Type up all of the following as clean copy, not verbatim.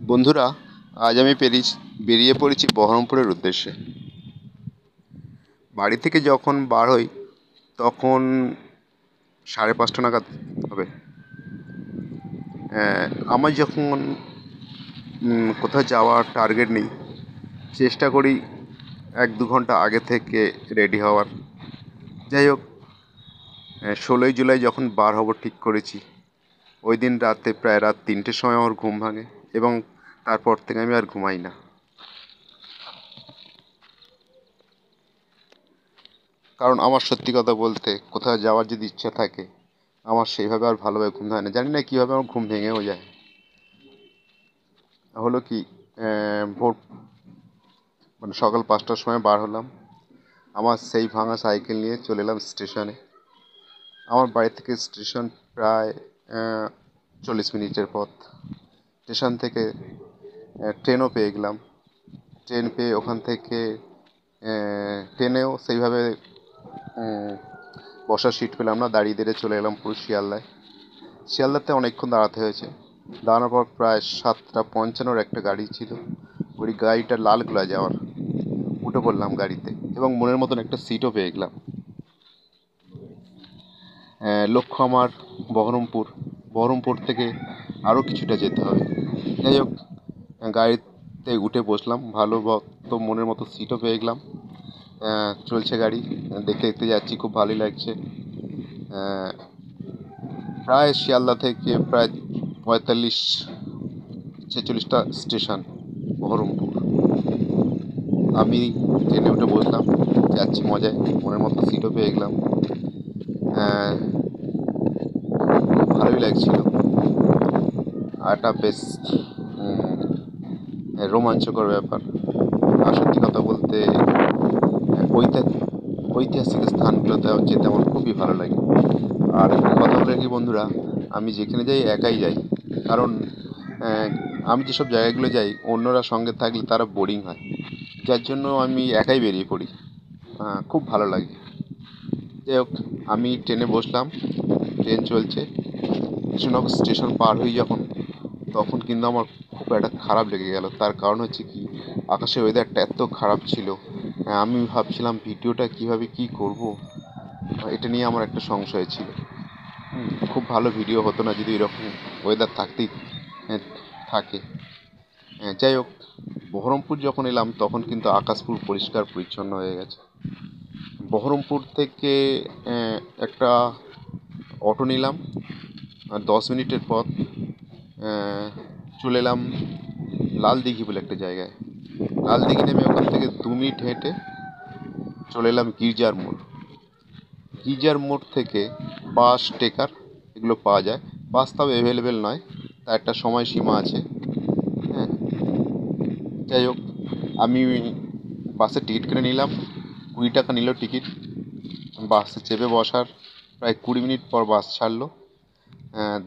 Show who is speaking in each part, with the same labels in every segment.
Speaker 1: বন্ধুরা, আজ আমি বেরিয়ে পড়েছি বহরমপুরের উদ্দেশ্যে। বাড়ি থেকে যখন বার হই তখন 5:30 নাগাদ হবে। আমার যখন কোথাও যাওয়ার টার্গেট নেই, চেষ্টা করি 1-2 ঘন্টা আগে থেকে রেডি হওয়ার। যাই হোক, 16ই জুলাই যখন বার হব ঠিক করেছি, ওই দিন রাতে প্রায় রাত 3টের সময় আমার ঘুম ভাঙে এবং তারপর থেকে আমি আর ঘুমাই না। কারণ আমার সত্যি কথা বলতে, কোথাও যাওয়ার যদি ইচ্ছা থাকে, আমার সেইভাবে আর ভালোভাবে ঘুম হয় না। জানি না কীভাবে আমার ঘুম ভেঙেও যায়। হলো কি, ভোর সকাল 5টার সময় বার হলাম। আমার সেই ভাঙা সাইকেল নিয়ে চলে এলাম স্টেশনে। আমার বাড়ি থেকে স্টেশন প্রায় 40 মিনিটের পথ। স্টেশন থেকে ট্রেনও পেয়ে গেলাম। ট্রেন পেয়ে ওখান থেকে ট্রেনেও সেইভাবে বসার সিট পেলাম না, দাঁড়িয়ে দাঁড়িয়ে চলে এলাম পুরো শিয়ালদায়। শিয়ালদাতে অনেকক্ষণ দাঁড়াতে হয়েছে। দাঁড়ানোর পর প্রায় 7:55 একটা গাড়ি ছিল, ওই গাড়িটা লালগোলা যাওয়ার। উঠে পড়লাম গাড়িতে এবং মনের মতন একটা সিটও পেয়ে গেলাম। লক্ষ্য আমার বহরমপুর। বহরমপুর থেকে আরও কিছুটা যেতে হবে। যাই হোক, গাড়িতে উঠে বসলাম, ভালো তো মনের মতো সিটও পেয়ে গেলাম। চলছে গাড়ি, দেখতে দেখতে যাচ্ছি, খুব ভালোই লাগছে। প্রায় শিয়ালদা থেকে প্রায় 45-46টা স্টেশন বহরমপুর। আমি ট্রেনে উঠে বসলাম, যাচ্ছি মজায়, মনের মতো সিটও পেয়ে গেলাম। ভালোই লাগছিল। একটা বেশ রোমাঞ্চকর ব্যাপার। আর সত্যি কথা বলতে, ঐতিহাসিক স্থানগুলোতে যেতে আমার খুবই ভালো লাগে। আর একটা কথা বলে কি বন্ধুরা, আমি যেখানে যাই একাই যাই। কারণ আমি যেসব জায়গাগুলো যাই, অন্যরা সঙ্গে থাকলে তারা বোরিং হয়, যার জন্য আমি একাই বেরিয়ে পড়ি। খুব ভালো লাগে। যাই হোক, আমি ট্রেনে বসলাম, ট্রেন চলছে। কৃষ্ণনগর স্টেশন পার হই যখন, তখন কিন্তু আমার খুব একটা খারাপ লেগে গেল। তার কারণ হচ্ছে কি, আকাশের ওয়েদারটা এত খারাপ ছিল। আমি ভাবছিলাম ভিডিওটা কিভাবে কি করব, এটা নিয়ে আমার একটা সংশয় ছিল। খুব ভালো ভিডিও হতো না যদি এরকম ওয়েদার থাকে। যাই হোক, বহরমপুর যখন এলাম তখন কিন্তু আকাশ পুরো পরিষ্কার পরিচ্ছন্ন হয়ে গেছে। বহরমপুর থেকে একটা অটো নিলাম, আর 10 মিনিটের পথ চলে এলাম লালদিঘি বলে একটা জায়গায়। লালদিঘি নেমে ওখান থেকে 2 মিনিট হেঁটে চলে এলাম গির্জার মোড়। গির্জার মোড় থেকে বাস, টেকার এগুলো পাওয়া যায়। বাস তাও অ্যাভেলেবেল নয়, তার একটা সময়সীমা আছে। হ্যাঁ, যাই হোক, আমি বাসের টিকিট কেটে নিলাম। 20 টাকা নিল টিকিট। বাসে চেপে বসার প্রায় 20 মিনিট পর বাস ছাড়লো।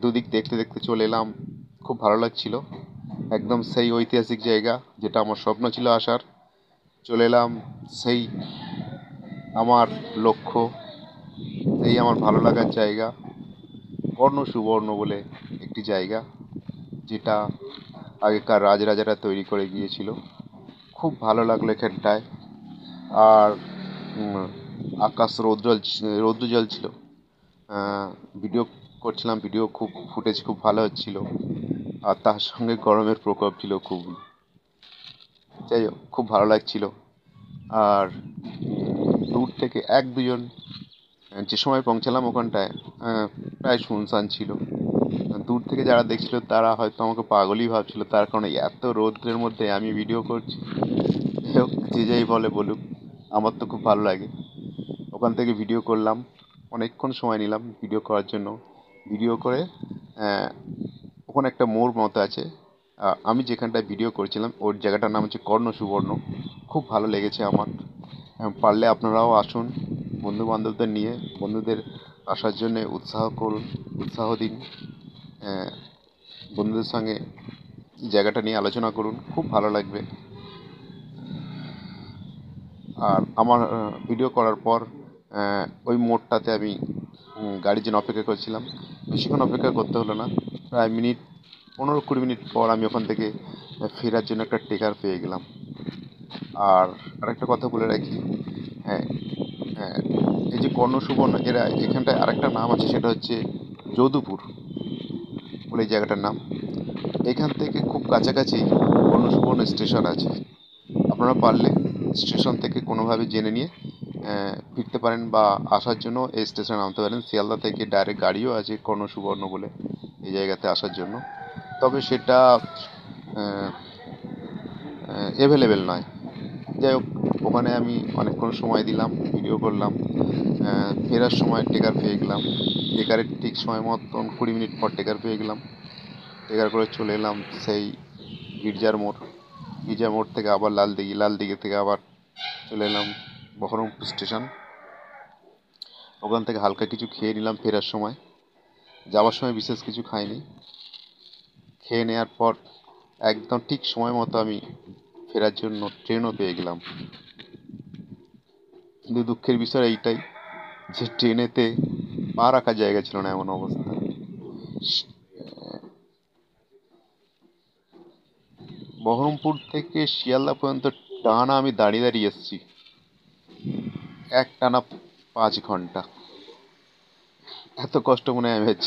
Speaker 1: দুদিক দেখতে দেখতে চলে এলাম, খুব ভালো লাগছিল। একদম সেই ঐতিহাসিক জায়গা যেটা আমার স্বপ্ন ছিল আসার। চলে এলাম সেই আমার লক্ষ্য, সেই আমার ভালো লাগার জায়গা, কর্ণ সুবর্ণ বলে একটি জায়গা, যেটা আগেকার রাজরাজারা তৈরি করে গিয়েছিল। খুব ভালো লাগলো এখানটায়। আর আকাশ রৌদ্র জল ছিল। ভিডিও করছিলাম, ভিডিও খুব ফুটেজ খুব ভালো হচ্ছিল। আর তার সঙ্গে গরমের প্রকোপ ছিল খুব। যাই হোক, খুব ভালো লাগছিল। আর দূর থেকে 1-2 জন, যে সময় পৌঁছালাম ওখানটায় প্রায় শুনশান ছিল। দূর থেকে যারা দেখছিল তারা হয়তো আমাকে পাগলই ভাবছিল, তার কারণ এত রৌদ্রের মধ্যে আমি ভিডিও করছি। যাই হোক, যে যাই বলে বলুক, আমার তো খুব ভালো লাগে। ওখান থেকে ভিডিও করলাম, অনেকক্ষণ সময় নিলাম ভিডিও করার জন্য। ভিডিও করে ওখানে একটা মোড় মতো আছে, আমি যেখানটায় ভিডিও করেছিলাম ওর জায়গাটার নাম হচ্ছে কর্ণ সুবর্ণ। খুব ভালো লেগেছে আমার। পারলে আপনারাও আসুন বন্ধু বান্ধবদের নিয়ে, বন্ধুদের আসার জন্যে উৎসাহ দিন। বন্ধুদের সঙ্গে জায়গাটা নিয়ে আলোচনা করুন, খুব ভালো লাগবে। আর আমার ভিডিও করার পর ওই মোড়টাতে আমি গাড়ির জন্য অপেক্ষা করছিলাম। বেশিক্ষণ অপেক্ষা করতে হলো না, প্রায় মিনিট 15-20 মিনিট পর আমি ওখান থেকে ফেরার জন্য একটা ট্রেকার পেয়ে গেলাম। আর আরেকটা কথা বলে রাখি, হ্যাঁ হ্যাঁ, এই যে কর্ণ সুবর্ণ এরা এখানটায় আরেকটা নাম আছে, সেটা হচ্ছে যদুপুর বলে এই জায়গাটার নাম। এখান থেকে খুব কাছাকাছি কর্ণ সুবর্ণ স্টেশন আছে। আপনারা পারলে স্টেশন থেকে কোনোভাবে জেনে নিয়ে ফিরতে পারেন বা আসার জন্য এই স্টেশনে নামতে পারেন। শিয়ালদা থেকে ডাইরেক্ট গাড়িও আছে কর্ণ সুবর্ণ বলে এই জায়গাতে আসার জন্য, তবে সেটা অ্যাভেলেবেল নয়। যাই হোক, ওখানে আমি অনেকক্ষণ সময় দিলাম, ভিডিও করলাম। ফেরার সময় ট্রেকার পেয়ে গেলাম। ট্রেকারের ঠিক সময় মতন 20 মিনিট পর ট্রেকার পেয়ে গেলাম। ট্রেকার করে চলে এলাম সেই গির্জার মোড়। গির্জার মোড় থেকে আবার লালদিঘি, লালদিঘি থেকে আবার চলে এলাম বহরমপুর স্টেশন। ওখান থেকে হালকা কিছু খেয়ে নিলাম ফেরার সময়। যাওয়ার সময় বিশেষ কিছু খাইনি। খেয়ে নেওয়ার পর একদম ঠিক সময় মতো আমি ফেরার জন্য ট্রেনও পেয়ে গেলাম। কিন্তু দুঃখের বিষয় এইটাই যে ট্রেনেতে পা রাখার জায়গা ছিল না, এমন অবস্থা। বহরমপুর থেকে শিয়ালদা পর্যন্ত টানা আমি দাঁড়িয়ে দাঁড়িয়ে এসেছি, এক টানা 5 ঘন্টা। এত কষ্ট মনে হয় আমি আর